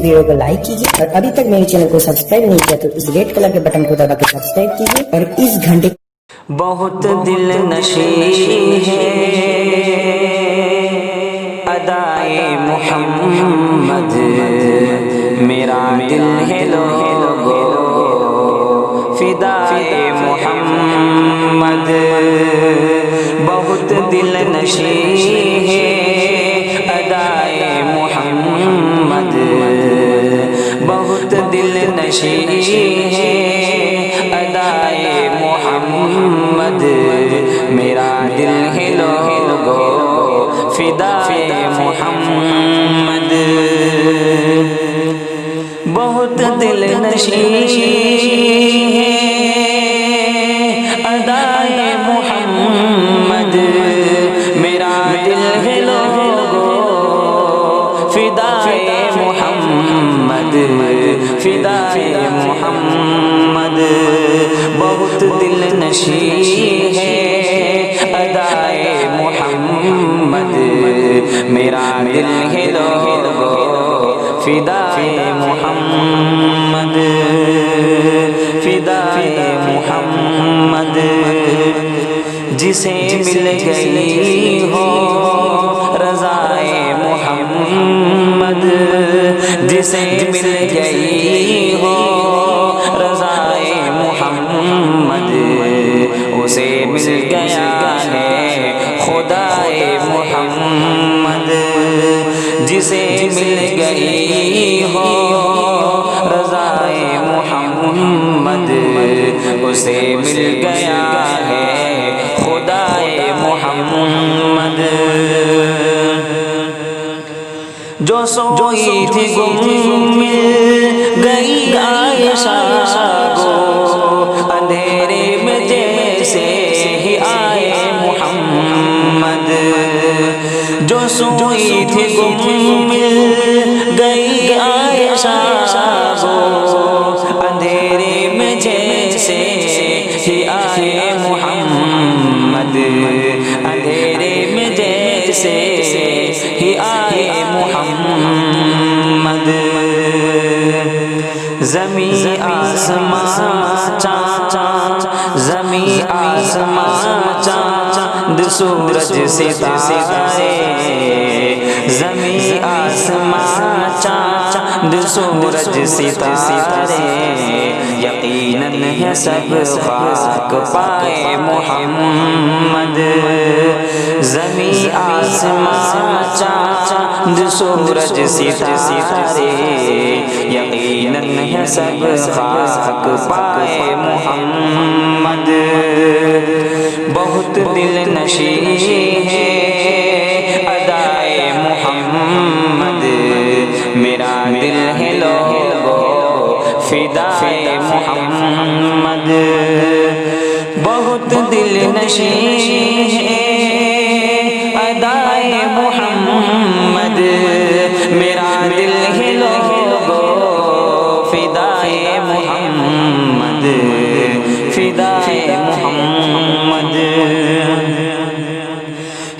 video को like कीजिए और अभी तक मेरे चैनल को सब्सक्राइब नहीं किया तो इस रेड कलर के बटन को दबा के सब्सक्राइब कीजिए और इस घंटे बहुत दिल नशी है अदाए मोहम्मद मेरा दिल है लोगो फिदाए मोहम्मद बहुत दिल नशी है अदाए मोहम्मद बहुत दिल नशी है अदाए मोहम्मद मेरा दिल है लोगो फिदाए मोहम्मद बहुत दिल नशी है अदाए मोहम्मद मेरा दिल है लोगो फिदाए मोहम्मद फिदाए मोहम्मद बहुत दिल नशी है अदाए मोहम्मद मेरा दिल है लोगो फिदाए मोहम्मद फिदाए मोहम्मद जिसे मिल गई हो रज़ाए मोहम्मद जिसे मिल गई हो रज़ाए मोहम्मद उसे मिल गया है खुदाए मोहम्मद जिसे मिल गई हो रज़ाए मोहम्मद उसे मिल गया है खुदाए मोहम्मद जो सोई थी गुम मिल गई आयशा को अंधेरे में जैसे ही आए मोहम्मद जो सोई थी गुम मिल गई आयशा को अंधेरे में जैसे ही आए मोहम्मद अंधेरे में जैसे ही आए मोहम्मद ज़मी आसमां चाँद ज़मी आसमां चाँद सूरज सितारे ज़मी आसमां चाँद सूरज सितारे यकीनन है सब खाक पाए मोहम्मद ज़मी आसमां चाँद सूरज सितारे यकीनन है सब खाक पाए मोहम्मद बहुत दिल नशी है अदाए मोहम्मद मेरा दिल है लोगो फिदाए मोहम्मद बहुत दिल नशी है अदाए मोहम्मद मेरा दिल है लोगो फिदाए मोहम्मद फिदाए मोहम्मद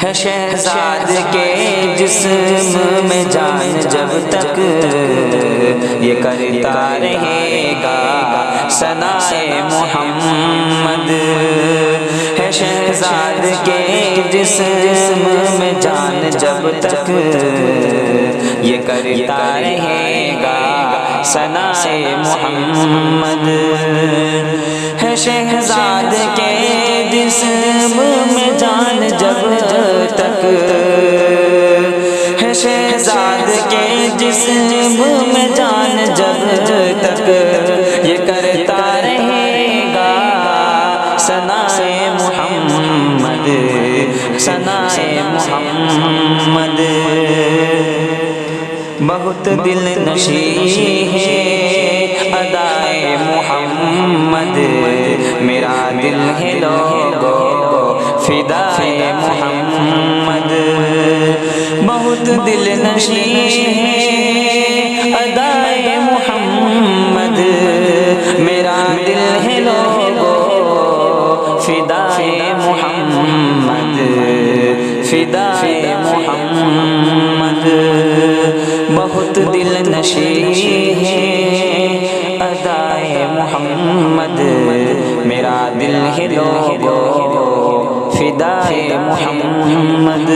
है शहजाद के जिस्म में जान जब तक ये करता रहेगा सनाए मोहम्मद है शहजाद के जिस्म में जान जब तक ये करता रहेगा सनाए मोहम्मद है शहजाद के जिस्म में जान जब तक है शहजाद के जिस्म में जान जब तक ये करता रहेगा सनाए मोहम्मद सनाए मोहम्मद बहुत दिल नशी है अदाए मोहम्मद मेरा दिल है लोगो फिदाए मोहम्मद बहुत दिल नशी है अदाए मोहम्मद मेरा दिल है लोगो फिदाए मोहम्मद फिदाए मोहम्मद बहुत दिल نشیں ہے ادائے محمد میرا دل ہے لوگو فدائے محمد